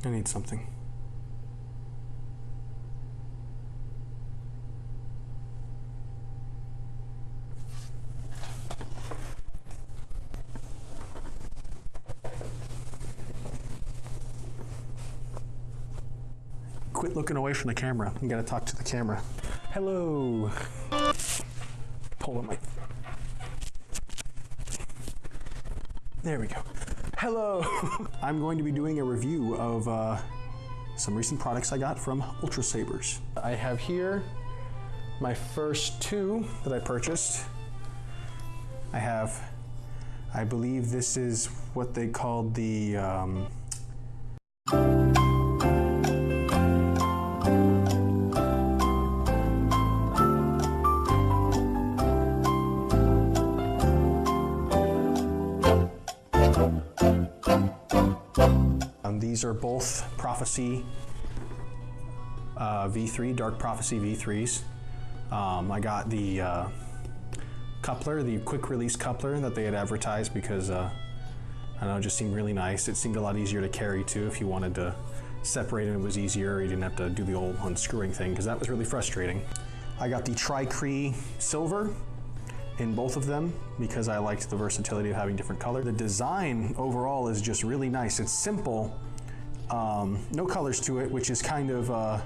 I need something. Quit looking away from the camera. You gotta talk to the camera. Hello. Hold on, Mike. There we go. Hello. I'm going to be doing a review of some recent products I got from Ultrasabers. I have here my first two that I purchased. I believe this is what they called the these are both Prophecy V3, Dark Prophecy V3s. I got the coupler, the quick release coupler that they had advertised because I don't know, it just seemed really nice. It seemed a lot easier to carry too if you wanted to separate it. It was easier. You didn't have to do the old unscrewing thing because that was really frustrating. I got the Tri-Cree Silver in both of them because I liked the versatility of having different color. The design overall is just really nice. It's simple, no colors to it, which is kind of a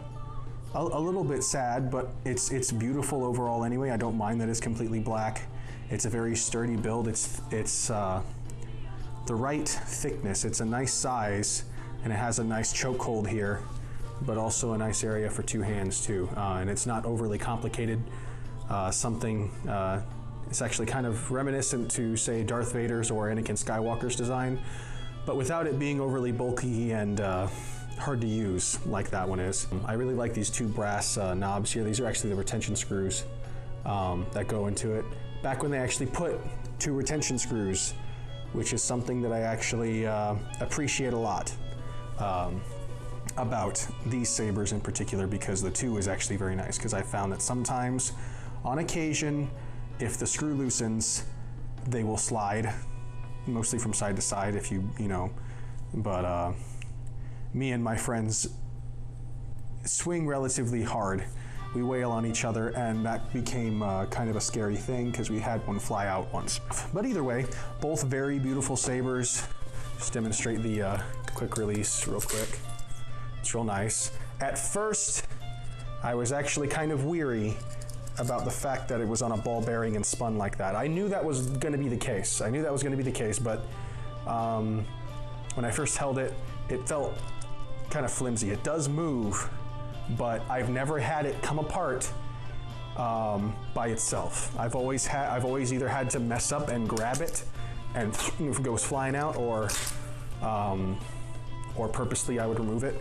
little bit sad, but it's beautiful overall anyway. I don't mind that it's completely black. It's a very sturdy build. It's the right thickness. It's a nice size, and it has a nice chokehold here, but also a nice area for two hands too. And it's not overly complicated. It's actually kind of reminiscent to, say, Darth Vader's or Anakin Skywalker's design, but without it being overly bulky and hard to use like that one is. I really like these two brass knobs here. These are actually the retention screws that go into it. Back when they actually put two retention screws, which is something that I actually appreciate a lot about these sabers in particular, because the two is actually very nice, because I found that sometimes, on occasion, if the screw loosens, they will slide, mostly from side to side if you know, but me and my friends swing relatively hard. We wail on each other, and that became kind of a scary thing because we had one fly out once. But either way, both very beautiful sabers. Just demonstrate the quick release real quick. It's real nice. At first, I was actually kind of weary about the fact that it was on a ball bearing and spun like that. I knew that was going to be the case. But when I first held it, it felt kind of flimsy. It does move, but I've never had it come apart by itself. I've always either had to mess up and grab it and it goes flying out, or purposely I would remove it.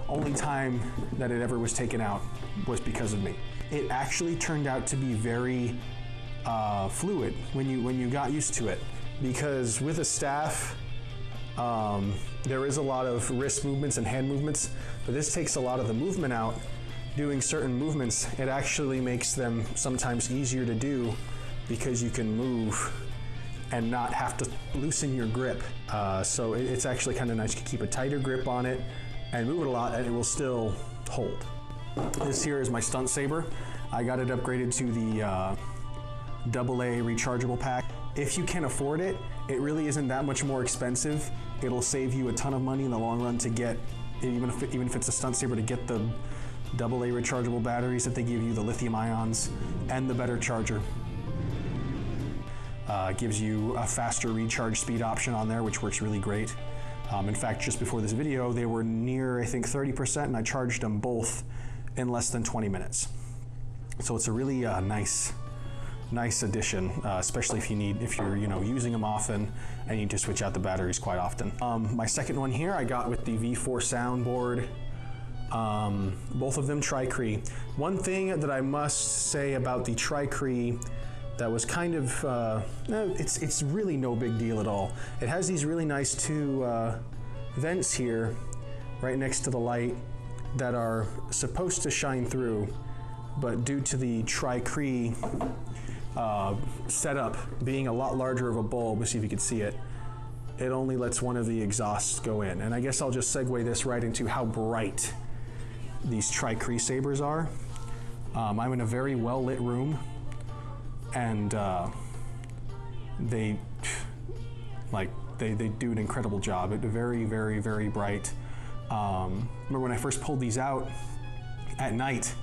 Only time that it ever was taken out was because of me. It actually turned out to be very fluid when you got used to it, because with a staff, there is a lot of wrist movements and hand movements, but this takes a lot of the movement out. Doing certain movements, it actually makes them sometimes easier to do because you can move and not have to loosen your grip. So it's actually kind of nice to keep a tighter grip on it and move it a lot, and it will still hold. This here is my stunt saber. I got it upgraded to the AA rechargeable pack. If you can afford it, it really isn't that much more expensive. It'll save you a ton of money in the long run to get, even if it's a stunt saber, to get the AA rechargeable batteries that they give you, the lithium ions, and the better charger. Gives you a faster recharge speed option on there, which works really great. In fact, just before this video, they were near, I think, 30%, and I charged them both in less than 20 minutes. So it's a really nice addition, especially if you're using them often and you need to switch out the batteries quite often. My second one here I got with the V4 soundboard. Both of them Tri-Cree. One thing that I must say about the Tri-Cree that was kind of, it's really no big deal at all. It has these really nice two vents here right next to the light that are supposed to shine through, but due to the Tri-Cree setup being a lot larger of a bulb, let's see if you can see it, it only lets one of the exhausts go in. And I guess I'll just segue this right into how bright these Tri-Cree sabers are. I'm in a very well-lit room, and they do an incredible job. It's very, very, very bright. Remember when I first pulled these out at night,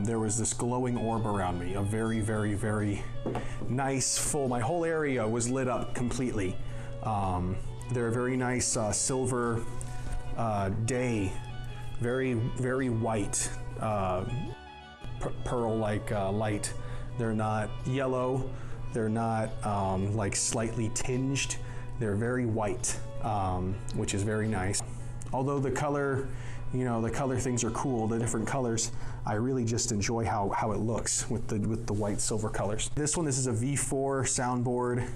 there was this glowing orb around me, a very, very, very nice, full, my whole area was lit up completely. They're a very nice silver day, very, very white, pearl-like light. They're not yellow, they're not like slightly tinged, they're very white, which is very nice. Although the color, the color things are cool, the different colors, I really just enjoy how it looks with the white silver colors. This is a V4 soundboard.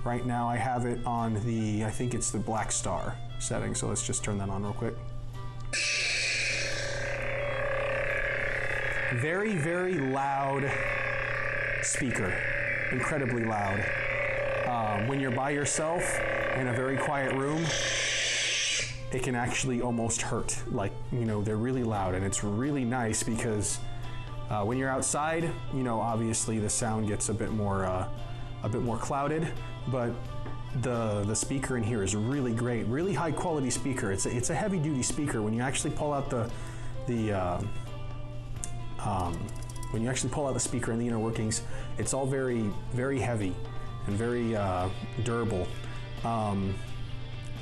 Right now I have it on I think it's the Black Star setting, so let's just turn that on real quick. Very, very loud speaker, incredibly loud. When you're by yourself in a very quiet room, it can actually almost hurt. They're really loud, and it's really nice because when you're outside, obviously the sound gets a bit more clouded, but the speaker in here is really great, really high quality speaker. It's a heavy duty speaker. When you actually pull out the speaker and the inner workings, it's all very, very heavy and very durable.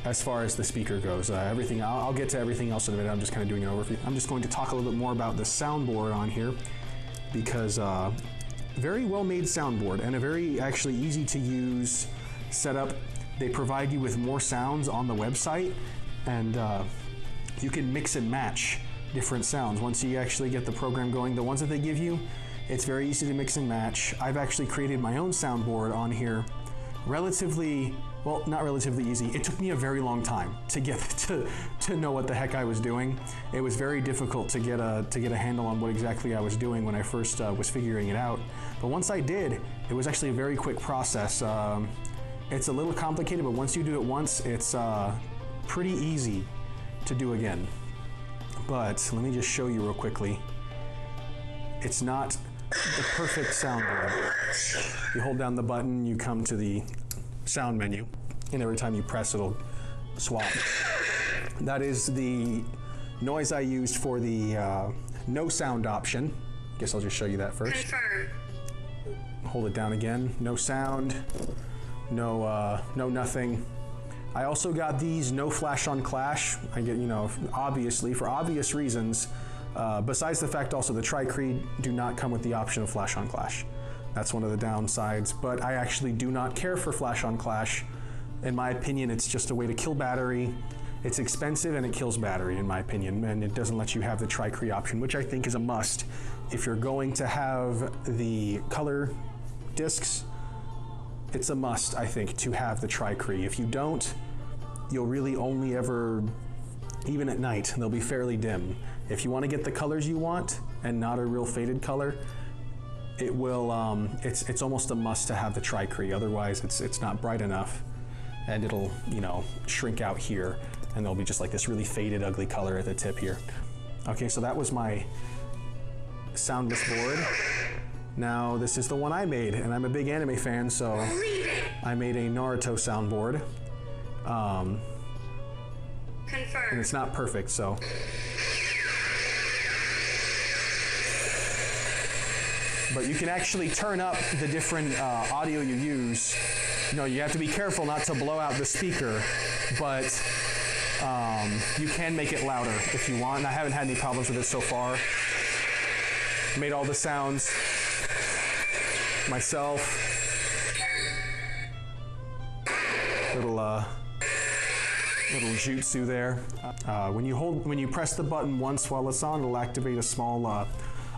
As far as the speaker goes, everything, I'll get to everything else in a minute. I'm just kind of doing an overview. I'm just going to talk a little bit more about the soundboard on here, because very well made soundboard and a very actually easy to use setup. They provide you with more sounds on the website, and you can mix and match different sounds. Once you actually get the program going, the ones that they give you, it's very easy to mix and match. I've actually created my own soundboard on here, not relatively easy. It took me a very long time to get to know what the heck I was doing. It was very difficult to get a handle on what exactly I was doing when I first was figuring it out. But once I did, it was actually a very quick process. It's a little complicated, but once you do it once, it's pretty easy to do again. But let me just show you real quickly. It's not the perfect soundboard. You hold down the button, you come to the sound menu, and every time you press, it'll swap. That is the noise I used for the no sound option. Guess I'll just show you that first. Confirm. Hold it down again. No sound, no nothing. I also got these no flash on clash. I get, obviously for obvious reasons. Besides the fact also the Tri-Cree do not come with the option of flash on clash. That's one of the downsides, but I actually do not care for flash on clash. In my opinion, it's just a way to kill battery. It's expensive and it kills battery, in my opinion, and it doesn't let you have the Tri-Cree option, which I think is a must. If you're going to have the color discs, it's a must, I think, to have the Tri-Cree. If you don't, you'll really only ever, even at night, they'll be fairly dim. If you want to get the colors you want and not a real faded color, it will. It's almost a must to have the Tri-Cree. Otherwise, it's not bright enough, and it'll shrink out here, and there'll be just like this really faded, ugly color at the tip here. Okay, so that was my soundless board. Now this is the one I made, and I'm a big anime fan, so I made a Naruto soundboard. Confirm. And it's not perfect, so. But you can actually turn up the different audio you use. You have to be careful not to blow out the speaker, but you can make it louder if you want. And I haven't had any problems with it so far. Made all the sounds myself. Little jutsu there. When you press the button once while it's on, it'll activate a small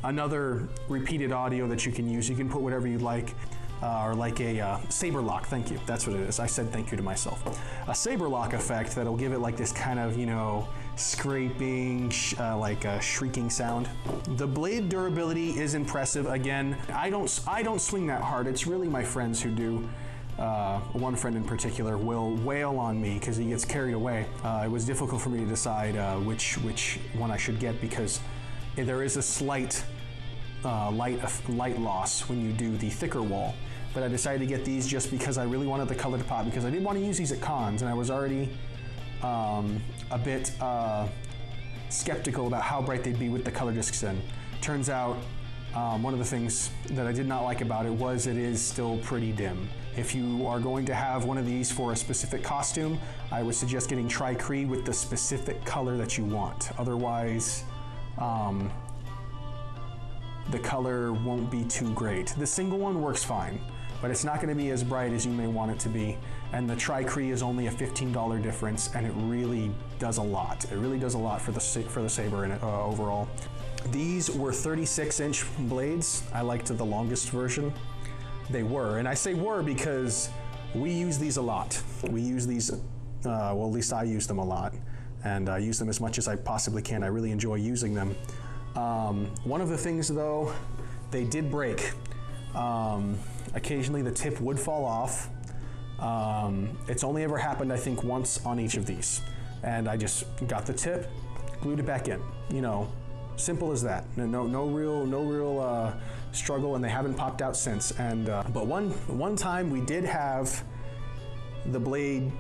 another repeated audio that you can use. You can put whatever you'd like, or like a saber lock. Thank you. That's what it is. I said thank you to myself. A saber lock effect that'll give it like this kind of scraping, like a shrieking sound. The blade durability is impressive. Again, I don't swing that hard. It's really my friends who do. one friend in particular will wail on me because he gets carried away. It was difficult for me to decide which one I should get because there is a slight light loss when you do the thicker wall. But I decided to get these just because I really wanted the color to pop, because I didn't want to use these at cons, and I was already a bit skeptical about how bright they'd be with the color discs in. Turns out one of the things that I did not like about it was it is still pretty dim. If you are going to have one of these for a specific costume, I would suggest getting Tri-Cree with the specific color that you want. Otherwise, the color won't be too great. The single one works fine, but it's not going to be as bright as you may want it to be. And the Tri-Cree is only a $15 difference, and it really does a lot. It really does a lot for the saber in it, overall. These were 36-inch blades. I liked the longest version. They were, and I say were because we use these a lot. We use these, well, at least I use them a lot, and I use them as much as I possibly can. I really enjoy using them. One of the things though, they did break. Occasionally the tip would fall off. It's only ever happened, I think, once on each of these. And I just got the tip, glued it back in. You know, simple as that. No real struggle, and they haven't popped out since. And but one time we did have the blade,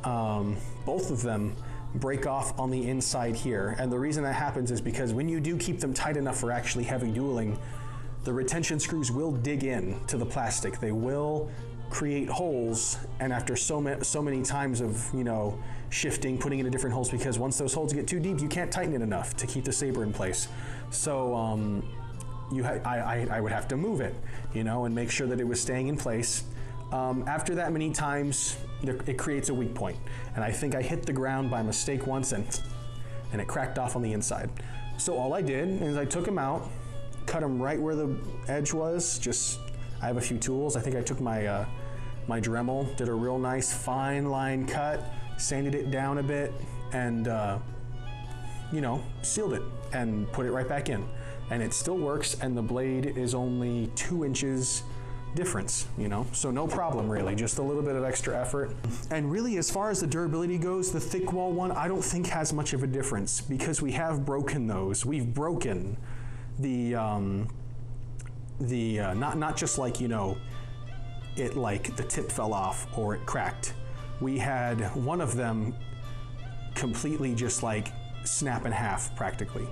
both of them, break off on the inside here. And the reason that happens is because when you do keep them tight enough for actually heavy dueling, the retention screws will dig in to the plastic. They will create holes, and after so many times of, you know, shifting, putting it in different holes, because once those holes get too deep, you can't tighten it enough to keep the saber in place. So I would have to move it, you know, and make sure that it was staying in place. After that many times, it creates a weak point. And I think I hit the ground by mistake once, and it cracked off on the inside. So all I did is I took them out, cut them right where the edge was. I have a few tools. I think I took my my Dremel, did a real nice fine line cut, sanded it down a bit, and you know, sealed it and put it right back in. And it still works, and the blade is only 2 inches difference, you know, so no problem really, just a little bit of extra effort. And really, as far as the durability goes, the thick wall one I don't think has much of a difference, because we have broken those. We've broken the not just like, you know, it like the tip fell off or it cracked. We had one of them completely just like snap in half practically.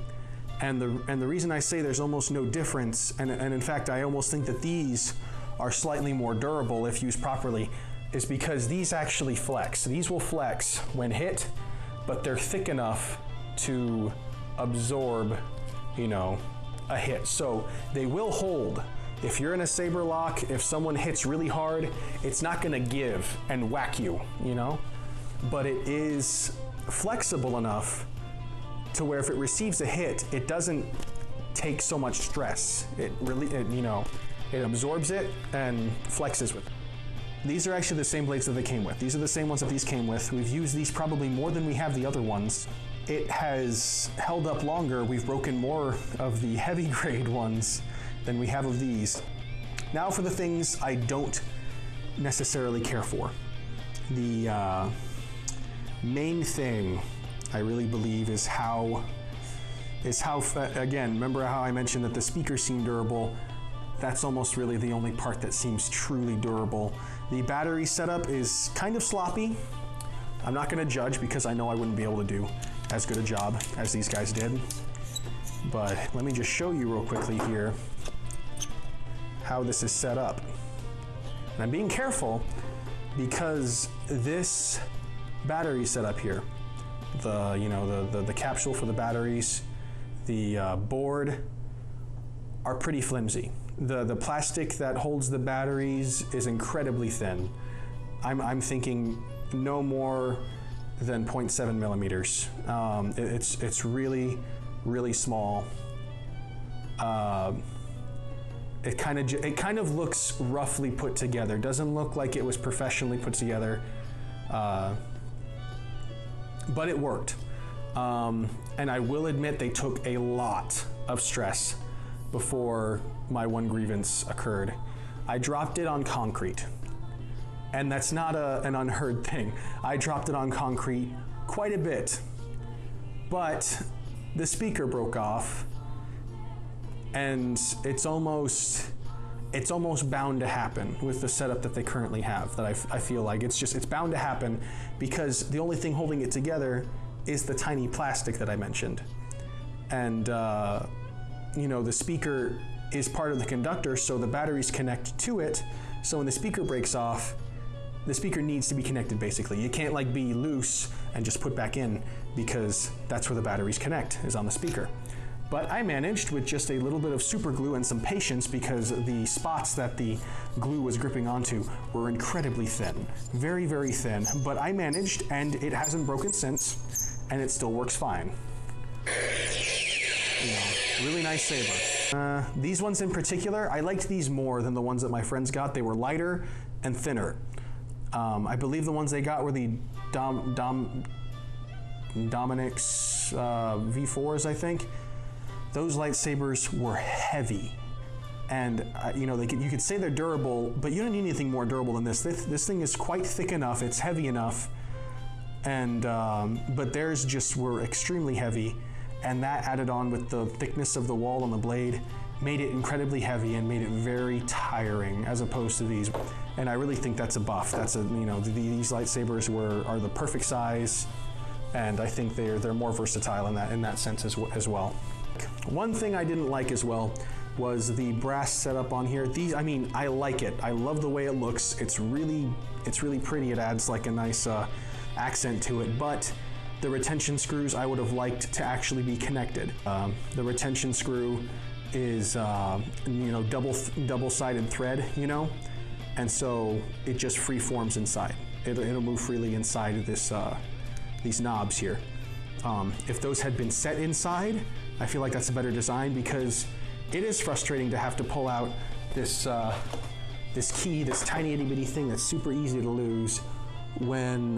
And the reason I say there's almost no difference, and in fact I almost think that these are slightly more durable if used properly, is because these actually flex. These will flex when hit, but they're thick enough to absorb, you know, a hit. So they will hold. If you're in a saber lock, if someone hits really hard, it's not gonna give and whack you, you know? But it is flexible enough to where if it receives a hit, it doesn't take so much stress. It really, you know, it absorbs it and flexes with it. These are actually the same blades that they came with. These are the same ones that these came with. We've used these probably more than we have the other ones. It has held up longer. We've broken more of the heavy grade ones than we have of these. Now for the things I don't necessarily care for. The main thing I really believe is how, again, remember how I mentioned that the speakers seem durable? That's almost really the only part that seems truly durable. The battery setup is kind of sloppy. I'm not gonna judge because I know I wouldn't be able to do as good a job as these guys did. But let me just show you real quickly here how this is set up. And I'm being careful because this battery setup here, the capsule for the batteries, the board are pretty flimsy. The plastic that holds the batteries is incredibly thin. I'm thinking no more than 0.7 millimeters. It's really, really small. It kind of looks roughly put together. Doesn't look like it was professionally put together, but it worked. And I will admit they took a lot of stress before my one grievance occurred. I dropped it on concrete, And that's not an unheard thing. I dropped it on concrete quite a bit, but the speaker broke off, and it's almost bound to happen with the setup that they currently have. That I feel like it's bound to happen, because the only thing holding it together is the tiny plastic that I mentioned. And you know, the speaker is part of the conductor, so the batteries connect to it. So when the speaker breaks off, the speaker needs to be connected, basically. You can't like be loose and just put back in, because that's where the batteries connect, is on the speaker. But I managed with just a little bit of super glue and some patience, because the spots that the glue was gripping onto were incredibly thin. Very, very thin. But I managed, and it hasn't broken since, and it still works fine. You know, really nice saber. These ones in particular, I liked these more than the ones that my friends got. They were lighter and thinner. I believe the ones they got were the Dominic's V4s, I think. Those lightsabers were heavy, and you know, you could say they're durable, but you don't need anything more durable than this. This thing is quite thick enough, it's heavy enough, and but theirs just were extremely heavy, and that added on with the thickness of the wall on the blade made it incredibly heavy and made it very tiring, as opposed to these. And I really think that's a buff. That's a, you know, these lightsabers are the perfect size, and I think they're more versatile in that sense as well. One thing I didn't like as well was the brass setup on here. These, I mean, I like it. I love the way it looks. It's really pretty. It adds like a nice accent to it, but the retention screws I would have liked to actually be connected. The retention screw is you know, double-sided thread, you know, and so it just free forms inside. It'll move freely inside of this these knobs here. If those had been set inside, I feel like that's a better design, because it is frustrating to have to pull out this this key, this tiny itty bitty thing that's super easy to lose when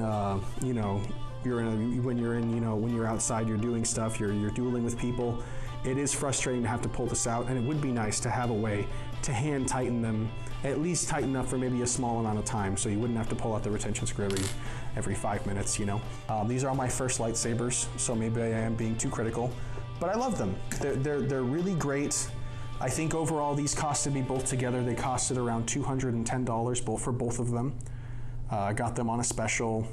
you know, when you're outside, you're doing stuff, you're dueling with people. It is frustrating to have to pull this out, and it would be nice to have a way to hand tighten them, at least tighten up for maybe a small amount of time, so you wouldn't have to pull out the retention screw every 5 minutes, you know. These are my first lightsabers, so maybe I am being too critical, but I love them. They're really great. I think overall these costed me both together, they costed around $210 for both of them. I got them on a special.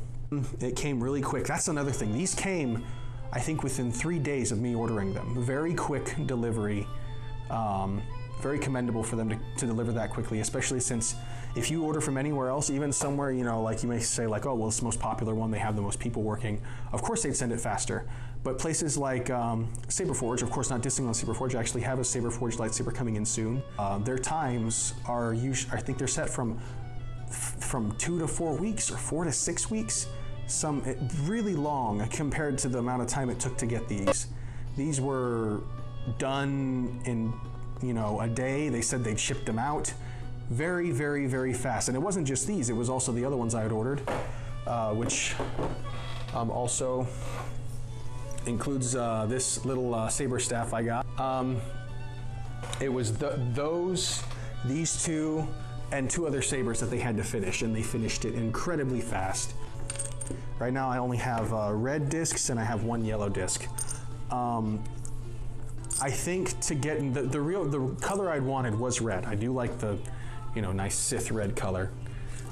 It came really quick. That's another thing. These came, I think, within 3 days of me ordering them. Very quick delivery. Very commendable for them to deliver that quickly, especially since if you order from anywhere else, even somewhere, you know, like you may say like, oh, well, it's the most popular one, they have the most people working. Of course they'd send it faster. But places like Saberforge, of course not dissing on Saberforge, actually have a Saberforge lightsaber coming in soon. Their times are usually, I think they're set from 2 to 4 weeks or 4 to 6 weeks. Really long compared to the amount of time it took to get these. These were done in, you know, a day. They said they'd shipped them out very, very, very fast. And it wasn't just these, it was also the other ones I had ordered, which also includes this little saber staff I got. It was these two, and 2 other sabers that they had to finish, and they finished it incredibly fast. Right now I only have red discs and I have 1 yellow disc. I think to get the color I'd wanted was red. I do like the, you know, nice Sith red color.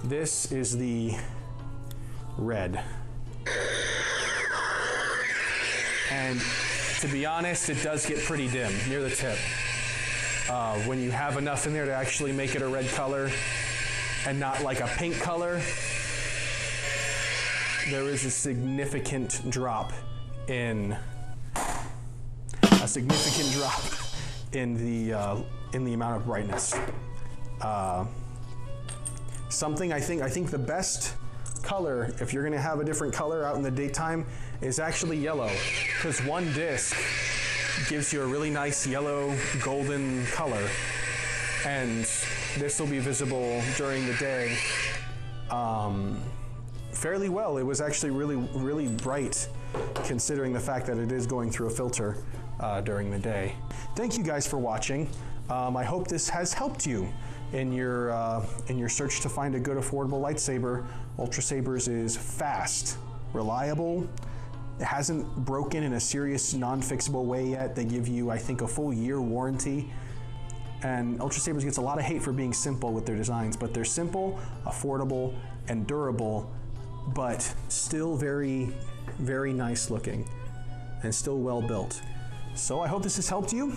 This is the red. And to be honest, it does get pretty dim near the tip. When you have enough in there to actually make it a red color and not like a pink color, there is a significant drop in the amount of brightness. I think the best color, if you're gonna have a different color out in the daytime, is actually yellow, because 1 disc gives you a really nice yellow golden color, and this will be visible during the day fairly well. It was actually really, really bright, considering the fact that it is going through a filter during the day. Thank you guys for watching. I hope this has helped you in your search to find a good, affordable lightsaber, Ultrasabers is fast, reliable. It hasn't broken in a serious, non-fixable way yet. They give you, I think, a full year warranty. And Ultrasabers gets a lot of hate for being simple with their designs, but they're simple, affordable, and durable, but still very, very nice looking and still well built. So I hope this has helped you.